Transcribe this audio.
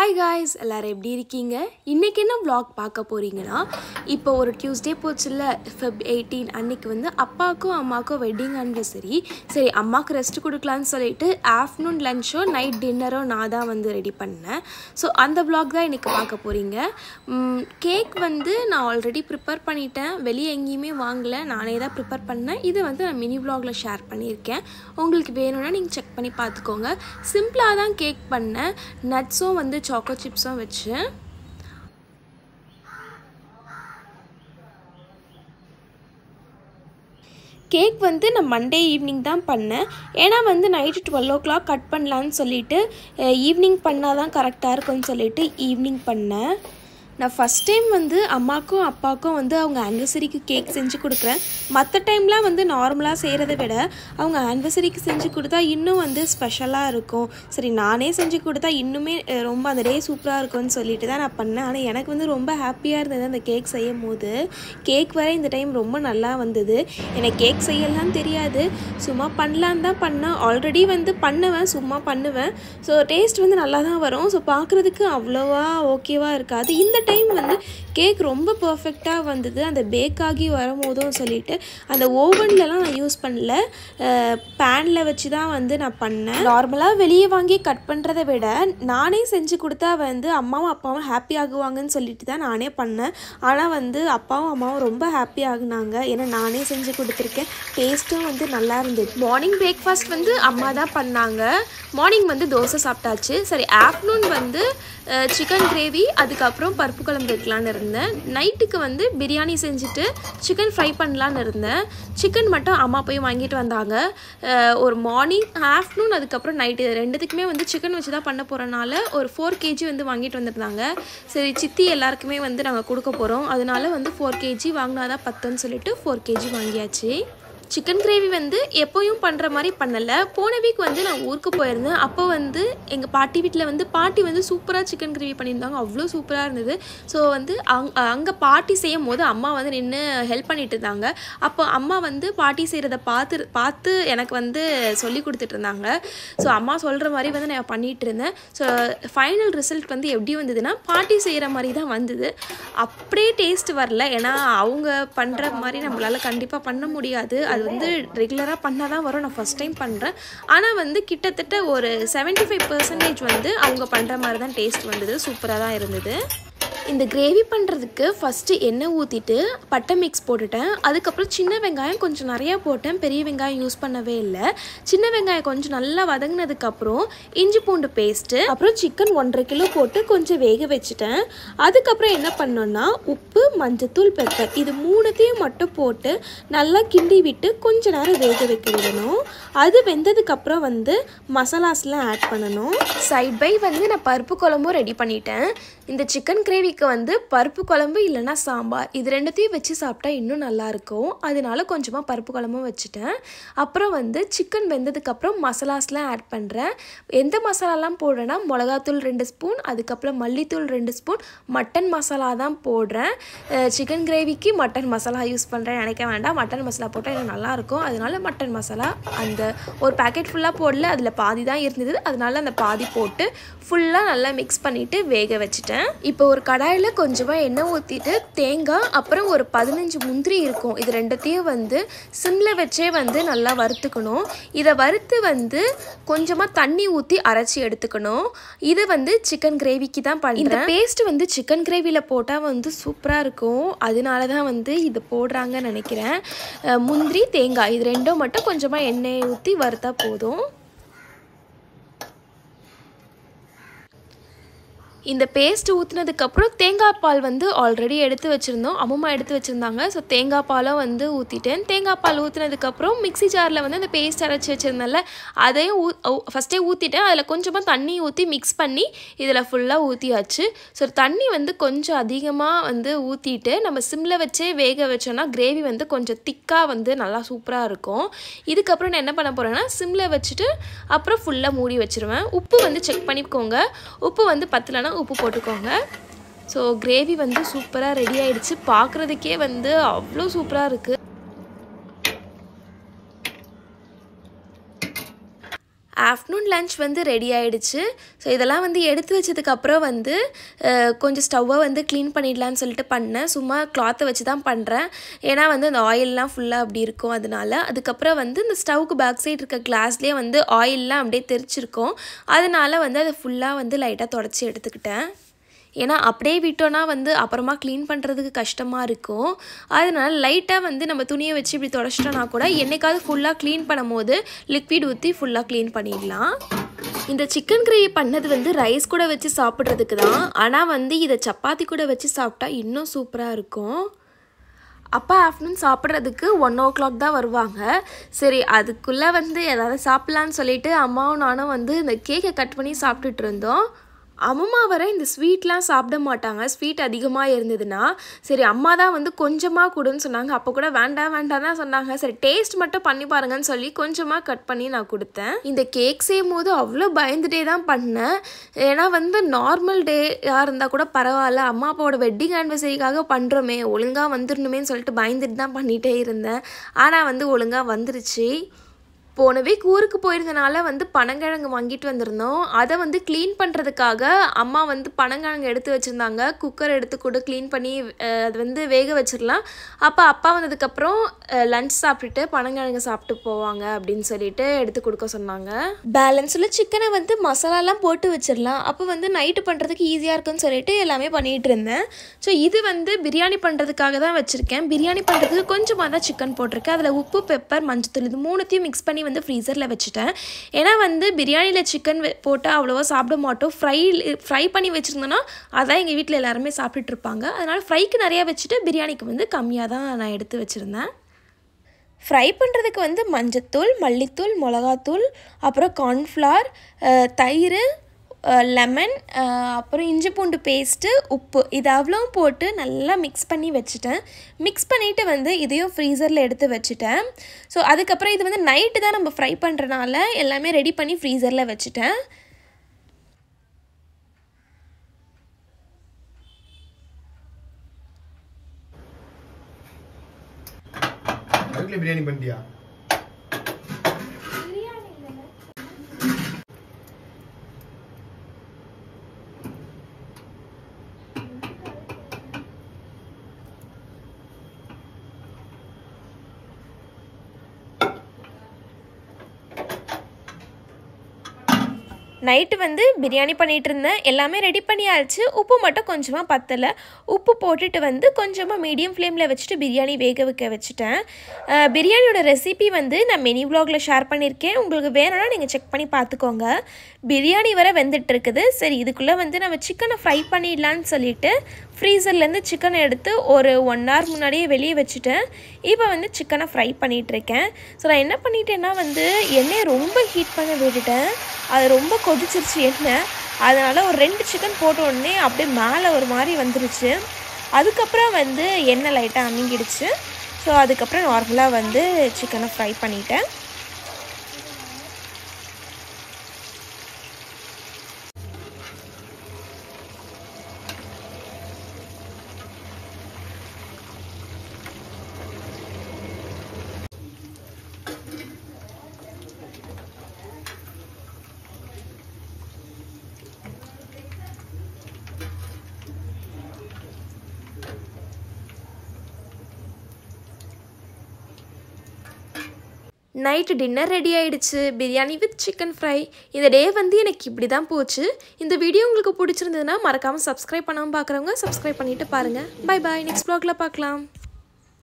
Hi guys, எல்லாரும் எப்படி இருக்கீங்க? இன்னைக்கு என்ன vlog பார்க்க போறீங்கன்னா, இப்போ ஒரு Tuesday போச்சுல Feb 18 அன்னைக்கு வந்து அப்பாக்கும் அம்மாக்கும் வெட்டிங் anniversary. சரி அம்மாக்கு ரெஸ்ட் கொடுக்கலாம்னு சொல்லிட்டு ஆஃப்டர்நூன் லஞ்சோ நைட் டின்னரோ நான் தான் வந்து ரெடி பண்ணேன். ஸோ அந்த vlog தான் இன்னைக்கு பார்க்க போறீங்க. கேக் வந்து நான் ஆல்ரெடி ப்ரிப்பேர் பண்ணிட்டேன். வெளியே எங்கேயுமே வாங்கல, நானே தான் ப்ரிப்பேர் பண்ணேன். இது வந்து நான் மினி vlogல ஷேர் பண்ணியிருக்கேன். உங்களுக்கு வேணும்னா நீங்கள் செக் பண்ணி பார்த்துக்கோங்க. சிம்பிளாக தான் கேக் பண்ணேன். நட்ஸும் வந்து சாக்கோ சிப்ஸும் வச்சு கேக் வந்து நான் மண்டே ஈவினிங் தான் பண்ணேன். ஏன்னா வந்து நைட்டு 12 o'clock கட் பண்ணலான்னு சொல்லிட்டு ஈவினிங் பண்ணால் தான் கரெக்டாக இருக்கும்னு சொல்லிட்டு ஈவினிங் பண்ணேன். நான் ஃபஸ்ட் டைம் வந்து அம்மாக்கும் அப்பாவுக்கும் வந்து அவங்க ஆனிவர்சரிக்கு கேக் செஞ்சு கொடுக்குறேன். மற்ற டைம்லாம் வந்து நார்மலாக செய்கிறத விட அவங்க ஆனிவர்சரிக்கு செஞ்சு கொடுத்தா இன்னும் வந்து ஸ்பெஷலாக இருக்கும். சரி நானே செஞ்சு கொடுத்தா இன்னுமே ரொம்ப அந்த டே சூப்பராக இருக்கும்னு சொல்லிட்டு தான் நான் பண்ணேன். ஆனால் எனக்கு வந்து ரொம்ப ஹாப்பியாக இருந்தது அந்த கேக் செய்யும் போது. கேக் வர இந்த டைம் ரொம்ப நல்லா வந்தது. எனக்கு கேக் செய்யலாம் தெரியாது, சும்மா பண்ணலான்னு தான் பண்ணேன். ஆல்ரெடி வந்து பண்ணுவேன், சும்மா பண்ணுவேன். ஸோ டேஸ்ட் வந்து நல்லா தான் வரும். ஸோ பார்க்குறதுக்கு அவ்வளோவா ஓகேவாக இருக்காது. இந்த டைம் வந்து கேக் ரொம்ப பர்ஃபெக்டாக வந்தது. அந்த பேக் ஆகி வரும்போதும் சொல்லிட்டு அந்த ஓவன்லலாம் நான் யூஸ் பண்ணல, பேனில் வச்சு தான் வந்து நான் பண்ணேன். நார்மலாக வெளியே வாங்கி கட் பண்ணுறதை விட நானே செஞ்சு கொடுத்தா வந்து அம்மாவும் அப்பாவும் ஹாப்பி ஆகுவாங்கன்னு சொல்லிட்டு தான் நானே பண்ணேன். ஆனால் வந்து அப்பாவும் அம்மாவும் ரொம்ப ஹாப்பி ஆகுனாங்க. ஏன்னா நானே செஞ்சு கொடுத்துருக்கேன். டேஸ்ட்டும் வந்து நல்லா இருந்தது. மார்னிங் பிரேக்ஃபாஸ்ட் வந்து அம்மா தான் பண்ணாங்க. மார்னிங் வந்து தோசை சாப்பிட்டாச்சு. சரி ஆஃப்டர்நூன் வந்து சிக்கன் கிரேவி, அதுக்கப்புறம் பருப்பு குழம்பு வைக்கலான்னு இருந்தேன். நைட்டுக்கு வந்து பிரியாணி செஞ்சுட்டு சிக்கன் ஃப்ரை பண்ணலான்னு இருந்தேன். சிக்கன் மட்டும் அம்மா போய் வாங்கிட்டு வந்தாங்க. ஒரு மார்னிங் ஆஃப்டர்நூன் அதுக்கப்புறம் நைட்டு ரெண்டுத்துக்குமே வந்து சிக்கன் வச்சு தான் பண்ண போகிறனால ஒரு 4 kg வந்து வாங்கிட்டு வந்திருந்தாங்க. சரி சித்தி எல்லாருக்குமே வந்து நாங்கள் கொடுக்க போகிறோம், அதனால வந்து 4 kg வாங்கினா தான் பத்துன்னு சொல்லிட்டு 4 kg வாங்கியாச்சு. சிக்கன் கிரேவி வந்து எப்போயும் பண்ணுற மாதிரி பண்ணலை. போன வீக் வந்து நான் ஊருக்கு போயிருந்தேன். அப்போ வந்து எங்கள் பாட்டி வீட்டில் வந்து பாட்டி வந்து சூப்பராக சிக்கன் கிரேவி பண்ணியிருந்தாங்க. அவ்வளோ சூப்பராக இருந்தது. ஸோ வந்து அங்கே பாட்டி செய்யும் போது அம்மா வந்து நின்று ஹெல்ப் பண்ணிட்டு இருந்தாங்க. அப்போ அம்மா வந்து பாட்டி செய்கிறத பார்த்து எனக்கு வந்து சொல்லி கொடுத்துட்டு இருந்தாங்க. ஸோ அம்மா சொல்கிற மாதிரி வந்து நான் பண்ணிகிட்டு இருந்தேன். ஸோ ஃபைனல் ரிசல்ட் வந்து எப்படி வந்ததுன்னா பாட்டி செய்கிற மாதிரி தான் வந்தது. அப்படியே டேஸ்ட் வரல. ஏன்னா அவங்க பண்ணுற மாதிரி நம்மளால் கண்டிப்பாக பண்ண முடியாது. அது வந்து ரெகுலராக பண்ணால் தான் வரும். நான் ஃபஸ்ட் டைம் பண்ணுறேன். ஆனால் வந்து கிட்டத்தட்ட ஒரு 75% வந்து அவங்க பண்ணுற மாதிரி தான் டேஸ்ட் வந்தது. சூப்பராக தான் இருந்தது. இந்த கிரேவி பண்ணுறதுக்கு ஃபஸ்ட்டு எண்ணெய் ஊற்றிட்டு பட்டை மிக்ஸ் போட்டுட்டேன். அதுக்கப்புறம் சின்ன வெங்காயம் கொஞ்சம் நிறையா போட்டேன். பெரிய வெங்காயம் யூஸ் பண்ணவே இல்லை. சின்ன வெங்காயம் கொஞ்சம் நல்லா வதங்கினதுக்கப்புறம் இஞ்சி பூண்டு பேஸ்ட்டு, அப்புறம் சிக்கன் 1.5 கிலோ போட்டு கொஞ்சம் வேக வச்சுட்டேன். அதுக்கப்புறம் என்ன பண்ணோன்னா உப்பு, மஞ்சத்தூள், பெப்பர் இது 3த்தையும் மட்டும் போட்டு நல்லா கிண்டி விட்டு கொஞ்ச நேரம் வேக வைக்க விடணும். அது வெந்ததுக்கப்புறம் வந்து மசாலாஸ்லாம் ஆட் பண்ணணும். சைட் பை வந்து நான் பருப்பு குழம்பும் ரெடி பண்ணிட்டேன். இந்த சிக்கன் கிரேவிக்கு வந்து பருப்பு குழம்பு இல்லைன்னா சாம்பார் இது ரெண்டுத்தையும் வச்சு சாப்பிட்டா இன்னும் நல்லாயிருக்கும். அதனால கொஞ்சமாக பருப்பு குழம்பும் வச்சுட்டேன். அப்புறம் வந்து சிக்கன் வெந்ததுக்கப்புறம் மசாலாஸ்லாம் ஆட் பண்ணுறேன். எந்த மசாலாலாம் போடுறேன்னா மிளகாத்தூள் 2 ஸ்பூன், அதுக்கப்புறம் மல்லித்தூள் 2 ஸ்பூன், மட்டன் மசாலா தான் போடுறேன். சிக்கன் கிரேவிக்கு மட்டன் மசாலா யூஸ் பண்ணுறேன் நினைக்க வேண்டாம். மட்டன் மசாலா போட்டால் எனக்கு நல்லாயிருக்கும். அதனால மட்டன் மசாலா அந்த ஒரு பேக்கெட் ஃபுல்லாக போடல, அதில் பாதி தான் இருந்தது. அதனால அந்த பாதி போட்டு ஃபுல்லாக நல்லா மிக்ஸ் பண்ணிவிட்டு வேக வச்சுட்டேன். இப்போ ஒரு கடாயில் கொஞ்சமாக எண்ணெய் ஊற்றிட்டு தேங்காய், அப்புறம் ஒரு 15 முந்திரி இருக்கும். இது ரெண்டுத்தையும் வந்து சிம்மில் வச்சே வந்து நல்லா வறுத்துக்கணும். இதை வறுத்து வந்து கொஞ்சமாக தண்ணி ஊற்றி அரைச்சி எடுத்துக்கணும். இது வந்து சிக்கன் கிரேவிக்கு தான் பண்ணுறேன். இந்த பேஸ்ட் வந்து சிக்கன் கிரேவியில் போட்டால் வந்து சூப்பராக இருக்கும். அதனால தான் வந்து இது போடுறாங்கன்னு நினைக்கிறேன். முந்திரி, தேங்காய் இது ரெண்டும் மட்டும் கொஞ்சமாக எண்ணெயை ஊற்றி வறுத்தா போதும். இந்த பேஸ்ட் ஊற்றினதுக்கப்புறம் தேங்காய் பால் வந்து ஆல்ரெடி எடுத்து வச்சுருந்தோம், அம்மா எடுத்து வச்சுருந்தாங்க. ஸோ தேங்காய் பாலும் வந்து ஊற்றிட்டேன். தேங்காய் பால் ஊற்றினதுக்கப்புறம் மிக்ஸி ஜாரில் வந்து அந்த பேஸ்ட் அரைச்சி வச்சுருந்தேன்ல அதையும் ஃபஸ்ட்டே ஊற்றிட்டேன். அதில் கொஞ்சமாக தண்ணி ஊற்றி மிக்ஸ் பண்ணி இதில் ஃபுல்லாக ஊற்றியாச்சு. ஸோ தண்ணி வந்து கொஞ்சம் அதிகமாக வந்து ஊற்றிட்டு நம்ம சிம்மில் வச்சே வேக வச்சோன்னா கிரேவி வந்து கொஞ்சம் திக்காக வந்து நல்லா சூப்பராக இருக்கும். இதுக்கப்புறம் நான் என்ன பண்ண போகிறேன்னா சிம்மில் வச்சுட்டு அப்புறம் ஃபுல்லாக மூடி வச்சுருவேன். உப்பு வந்து செக் பண்ணிக்கோங்க. உப்பு வந்து பத்தலைன்னா உப்பு போட்டுக்கோங்க. ஸோ கிரேவி வந்து சூப்பராக ரெடி ஆகிடுச்சு. பார்க்குறதுக்கே வந்து அவ்வளோ சூப்பராக இருக்குது. ஆஃப்டர்நூன் லன்ச் வந்து ரெடி ஆகிடுச்சு. ஸோ இதெல்லாம் வந்து எடுத்து வச்சதுக்கப்புறம் வந்து கொஞ்சம் ஸ்டவ்வை வந்து க்ளீன் பண்ணிடலான்னு சொல்லிட்டு பண்ணேன். சும்மா கிளாத்தை வச்சு தான் பண்ணுறேன். ஏன்னா வந்து அந்த ஆயிலெலாம் ஃபுல்லாக அப்படி இருக்கும். அதுக்கப்புறம் வந்து இந்த ஸ்டவ்வுக்கு பேக் சைடு இருக்க கிளாஸ்லேயே வந்து ஆயிலெலாம் அப்படியே தெரிச்சிருக்கும். அதனால வந்து அதை ஃபுல்லாக வந்து லைட்டாக தொடச்சி எடுத்துக்கிட்டேன். ஏன்னா அப்படியே விட்டோன்னா வந்து அப்புறமா க்ளீன் பண்ணுறதுக்கு கஷ்டமாக இருக்கும். அதனால லைட்டாக வந்து நம்ம துணியை வச்சு இப்படி தொடச்சிட்டோன்னா கூட என்னைக்காவது ஃபுல்லாக க்ளீன் பண்ணும் போது லிக்விட் ஊற்றி ஃபுல்லாக க்ளீன் பண்ணிடலாம். இந்த சிக்கன் கிரேவி பண்ணது வந்து ரைஸ் கூட வச்சு சாப்பிட்றதுக்கு தான். ஆனால் வந்து இதை சப்பாத்தி கூட வச்சு சாப்பிட்டா இன்னும் சூப்பராக இருக்கும். அப்பா ஆஃப்டர்நூன் சாப்பிட்றதுக்கு 1 o'clock தான் வருவாங்க. சரி அதுக்குள்ளே வந்து எதாவது சாப்பிட்லான்னு சொல்லிட்டு அம்மாவும் நானும் வந்து இந்த கேக்கை கட் பண்ணி சாப்பிட்டுட்டு இருந்தோம். அம்மா வர இந்த ஸ்வீட்லாம் சாப்பிட மாட்டாங்க. ஸ்வீட் அதிகமாக இருந்ததுன்னா சரி அம்மா தான் வந்து கொஞ்சமாக கொடுன்னு சொன்னாங்க. அப்போ கூட வேண்டாம் தான் சொன்னாங்க. சரி டேஸ்ட் மட்டும் பண்ணி பாருங்கன்னு சொல்லி கொஞ்சமாக கட் பண்ணி நான் கொடுத்தேன். இந்த கேக் செய்யும் போது அவ்வளோ பயந்துட்டே தான் பண்ணேன். ஏன்னா வந்து நார்மல் டேயாக இருந்தால் கூட பரவாயில்ல, அம்மா அப்பாவோட வெட்டிங் ஆனிவர்சரிக்காக பண்ணுறோமே ஒழுங்காக வந்துடணுமேன்னு சொல்லிட்டு பயந்துட்டு தான் பண்ணிகிட்டே இருந்தேன். ஆனால் வந்து ஒழுங்காக வந்துருச்சு. போன வீக் ஊருக்கு போயிருந்தனால வந்து பனங்கிழங்கு வாங்கிட்டு வந்திருந்தோம். அதை வந்து க்ளீன் பண்ணுறதுக்காக அம்மா வந்து பனங்கிழங்கு எடுத்து வச்சுருந்தாங்க. குக்கர் எடுத்து கூட க்ளீன் பண்ணி அது வந்து வேக வச்சிடலாம். அப்போ அப்பா வந்ததுக்கப்புறம் லன்ச் சாப்பிட்டுட்டு பனங்கிழங்கு சாப்பிட்டு போவாங்க அப்படின்னு சொல்லிட்டு எடுத்து கொடுக்க சொன்னாங்க. பேலன்ஸில் சிக்கனை வந்து மசாலாலாம் போட்டு வச்சிடலாம். அப்போ வந்து நைட்டு பண்ணுறதுக்கு ஈஸியாக இருக்குன்னு சொல்லிட்டு எல்லாமே பண்ணிகிட்டு இருந்தேன். ஸோ இது வந்து பிரியாணி பண்ணுறதுக்காக தான் வச்சுருக்கேன். பிரியாணி பண்ணுறதுக்கு கொஞ்சமாக தான் சிக்கன் போட்டிருக்கேன். அதில் உப்பு, பெப்பர், மஞ்சத்தூள் இது மூணுத்தையும் மிக்ஸ் பண்ணி வந்து ஃப்ரீசரில் வச்சுட்டேன். ஏன்னா வந்து பிரியாணியில் சிக்கன் போட்டால் அவ்வளோவா சாப்பிட மாட்டோம். ஃப்ரை பண்ணி வச்சுருந்தோன்னா அதான் எங்கள் வீட்டில் எல்லாருமே சாப்பிட்டுட்டு இருப்பாங்க. அதனால் ஃப்ரைக்கு நிறையா வச்சுட்டு பிரியாணிக்கு வந்து கம்மியாக தான் நான் எடுத்து வச்சுருந்தேன். ஃப்ரை பண்ணுறதுக்கு வந்து மஞ்சத்தூள், மல்லித்தூள், மிளகாத்தூள், அப்புறம் கார்ன்ஃப்ளவர், தயிர், லெமன், அப்புறம் இஞ்சி பூண்டு பேஸ்ட்டு, உப்பு இது அவ்வளோவும் போட்டு நல்லா மிக்ஸ் பண்ணி வச்சுட்டேன். மிக்ஸ் பண்ணிவிட்டு வந்து இதையும் ஃப்ரீசரில் எடுத்து வச்சுட்டேன். ஸோ அதுக்கப்புறம் இது வந்து நைட்டு தான் நம்ம ஃப்ரை பண்ணுறனால எல்லாமே ரெடி பண்ணி ஃப்ரீசரில் வச்சுட்டேன். பிரியாணி பண்ணிட்டியா? நைட்டு வந்து பிரியாணி பண்ணிகிட்டு இருந்தேன். எல்லாமே ரெடி பண்ணியாச்சு. உப்பு மட்டும் கொஞ்சமாக பத்தலை. உப்பு போட்டுட்டு வந்து கொஞ்சமாக மீடியம் ஃப்ளேமில் வச்சுட்டு பிரியாணி வேக வைக்க வச்சுட்டேன். பிரியாணியோட ரெசிபி வந்து நான் மினி வ்ளாகில் ஷேர் பண்ணியிருக்கேன். உங்களுக்கு வேணும்னா நீங்கள் செக் பண்ணி பார்த்துக்கோங்க. பிரியாணி வர வெந்துட்டு இருக்குது. சரி இதுக்குள்ளே வந்து நம்ம சிக்கனை ஃப்ரை பண்ணிடலான்னு சொல்லிட்டு ஃப்ரீசர்லேருந்து சிக்கனை எடுத்து ஒரு 1 hour முன்னாடியே வெளியே வச்சுட்டேன். இப்போ வந்து சிக்கனை ஃப்ரை பண்ணிகிட்ருக்கேன். ஸோ நான் என்ன பண்ணிட்டேன்னா வந்து எண்ணெயை ரொம்ப ஹீட் பண்ண விட்டுட்டேன். அது ரொம்ப கொதிச்சிருச்சு எண்ணெய். அதனால் ஒரு 2 சிக்கன் போட்ட உடனே அப்படியே மேலே ஒரு மாதிரி வந்துருச்சு. அதுக்கப்புறம் வந்து எண்ணெய் லைட்டாக அமுங்கிடுச்சு. ஸோ அதுக்கப்புறம் நார்மலாக வந்து சிக்கனை ஃப்ரை பண்ணிட்டேன். நைட்டு டின்னர் ரெடி ஆகிடுச்சு. Biryani with chicken fry. இந்த டே வந்து எனக்கு இப்படி தான் போச்சு. இந்த வீடியோ உங்களுக்கு பிடிச்சிருந்ததுன்னா மறக்காமல் சப்ஸ்கிரைப் பண்ணாமல் பார்க்குறவங்க சப்ஸ்கிரைப் பண்ணிவிட்டு பாருங்கள். Bye bye. நெக்ஸ்ட் வ்ளாகில் பார்க்கலாம்.